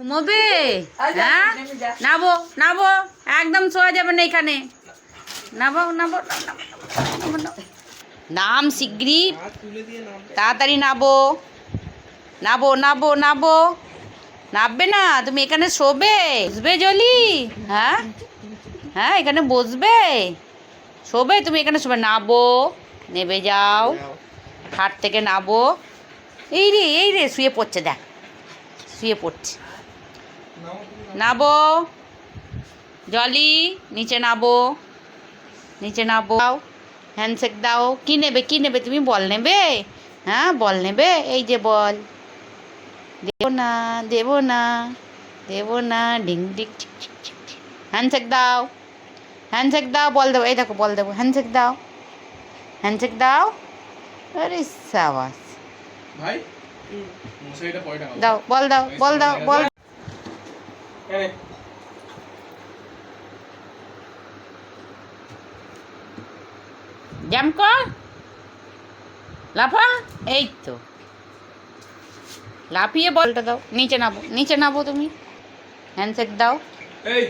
ঘুমোবে? হ্যাঁ, নাবো নাবো, একদম শোয়া যাবে না এখানে। নাবো নাবো নাম শিগগিরি, তাড়াতাড়ি নাবো নাবো নাবো নাবো। নাববে না? তুমি এখানে শোবে? বসবে জলি? হ্যাঁ হ্যাঁ, এখানে বসবে, শোবে? তুমি এখানে শোবে? নাবো, নেবে যাও, খাট থেকে নাবো। এই রে শুয়ে পড়ছে, দেখ শুয়ে পড়ছে। নাবো জলি, নিচে নাবো, নিচে নাবো। হ্যান্ডশেক দাও। কি নেবে, কি নেবে তুমি? বল নেবে? হ্যাঁ বল নেবে? এই যে বল। দেবো না, দেবো না, দেবো না, ডিং ডিং। হ্যান্ডশেক দাও, হ্যান্ডশেক দাও, বল দেবো। এই দেখো বল দেবো, হ্যান্ডশেক দাও, হ্যান্ডশেক দাও। আরে সাবাস ভাই, মশারিটা পরে টাঙাবো। দাও, বল দাও, বল দাও, বল। জাম্প কর, লাফা। এই তো লাফিয়ে বলটা দাও। নিচে নাবো, নিচে নাবো তুমি। হ্যান্ডশেক দাও। এই